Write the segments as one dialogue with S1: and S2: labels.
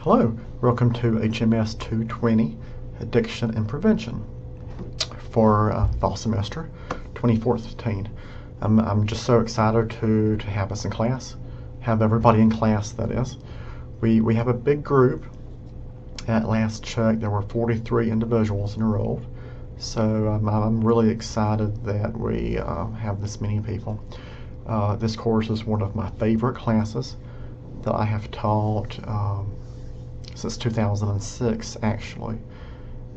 S1: Hello, welcome to HMS 220, Addiction and Prevention for fall semester 2014. I'm just so excited to have us in class, have everybody in class, that is. We have a big group. At last check, there were 43 individuals enrolled, so I'm really excited that we have this many people. This course is one of my favorite classes that I have taught since 2006, actually,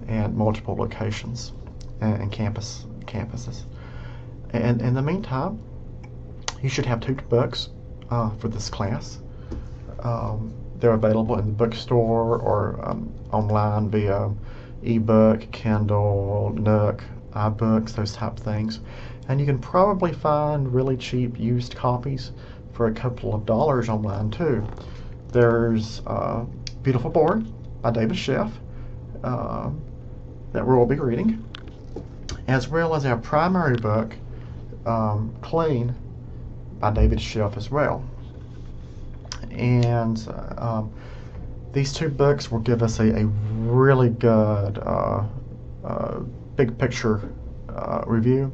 S1: at multiple locations and campuses. And in the meantime, you should have 2 books for this class. They're available in the bookstore or online via ebook, Kindle, Nook, iBooks, those type of things. And you can probably find really cheap used copies for a couple of dollars online too. There's Beautiful Board by David Sheff that we'll be reading, as well as our primary book, Clean, by David Sheff as well. And these 2 books will give us a really good big picture review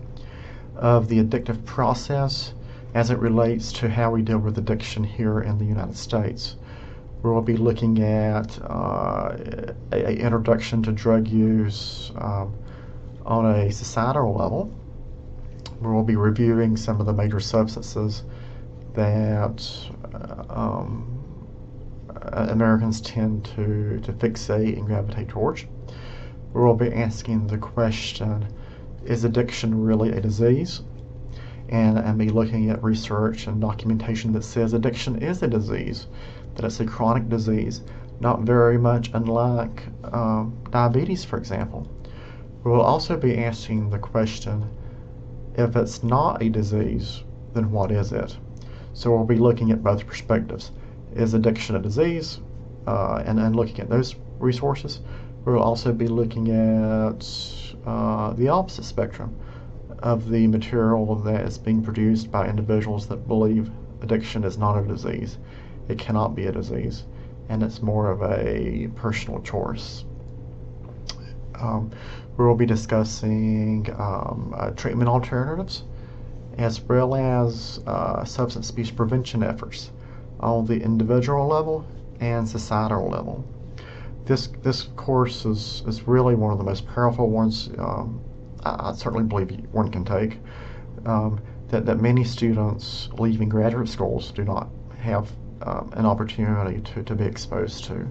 S1: of the addictive process as it relates to how we deal with addiction here in the United States. We'll be looking at an introduction to drug use on a societal level. We'll be reviewing some of the major substances that Americans tend to fixate and gravitate towards. We'll be asking the question, is addiction really a disease? And be looking at research and documentation that says addiction is a disease, that it's a chronic disease, not very much unlike diabetes, for example. We'll also be asking the question, if it's not a disease, then what is it? So we'll be looking at both perspectives. Is addiction a disease? And looking at those resources. We'll also be looking at the opposite spectrum of the material that is being produced by individuals that believe addiction is not a disease. It cannot be a disease, and it's more of a personal choice. We'll be discussing treatment alternatives, as well as substance abuse prevention efforts on the individual level and societal level. This course is really one of the most powerful ones I certainly believe one can take, that many students leaving graduate schools do not have an opportunity to be exposed to.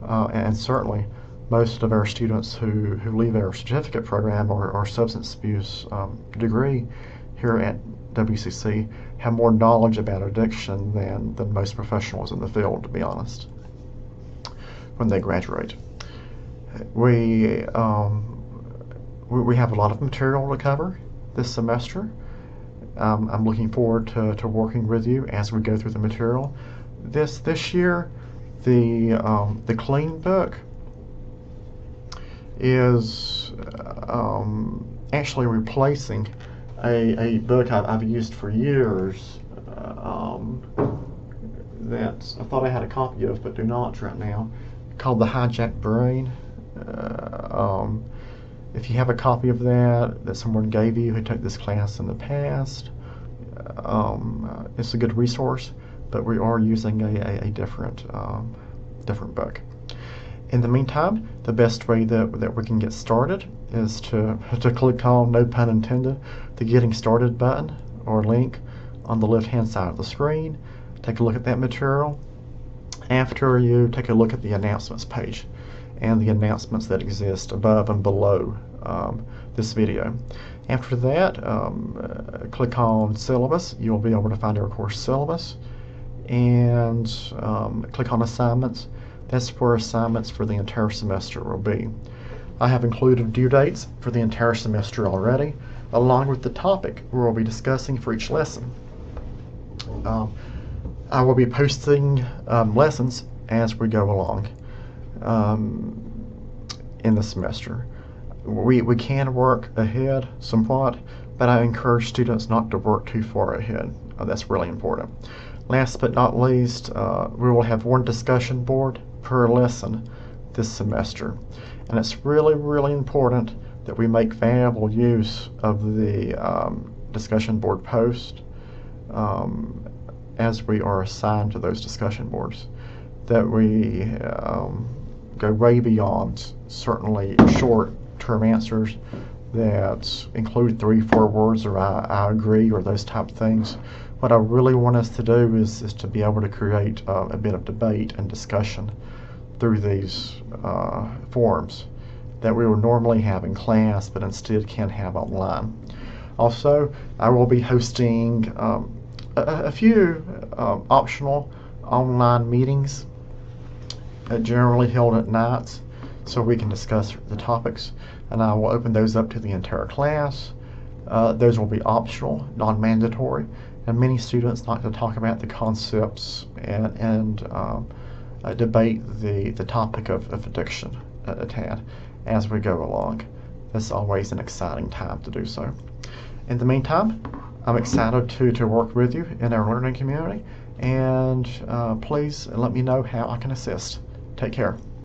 S1: And certainly most of our students who leave our certificate program or substance abuse degree here at WCC have more knowledge about addiction than most professionals in the field, to be honest, when they graduate. We have a lot of material to cover this semester. I'm looking forward to working with you as we go through the material. This year, the Clean book is actually replacing a book I've used for years that I thought I had a copy of but do not right now, called The Hijacked Brain. If you have a copy of that someone gave you who took this class in the past, it's a good resource, but we are using a different book. In the meantime, the best way that we can get started is to click on, no pun intended, the Getting Started button or link on the left-hand side of the screen. Take a look at that material. After you take a look at the announcements page and the announcements that exist above and below this video. After that, click on Syllabus. You'll be able to find our course syllabus, and click on Assignments. That's where assignments for the entire semester will be. I have included due dates for the entire semester already, along with the topic we'll be discussing for each lesson. I will be posting lessons as we go along in the semester. We can work ahead somewhat, but I encourage students not to work too far ahead. That's really important. Last but not least, we will have one discussion board per lesson this semester. And it's really, really important that we make valuable use of the discussion board post as we are assigned to those discussion boards. That we go way beyond certainly short-term answers that include 3-4 words or I agree or those type of things. What I really want us to do is to be able to create a bit of debate and discussion through these forums that we would normally have in class but instead can have online. Also, I will be hosting a few optional online meetings generally held at nights so we can discuss the topics, and I will open those up to the entire class. Those will be optional, non-mandatory, and many students like to talk about the concepts and debate the topic of addiction a tad as we go along. It's always an exciting time to do so. In the meantime, I'm excited to work with you in our learning community, and please let me know how I can assist. Take care.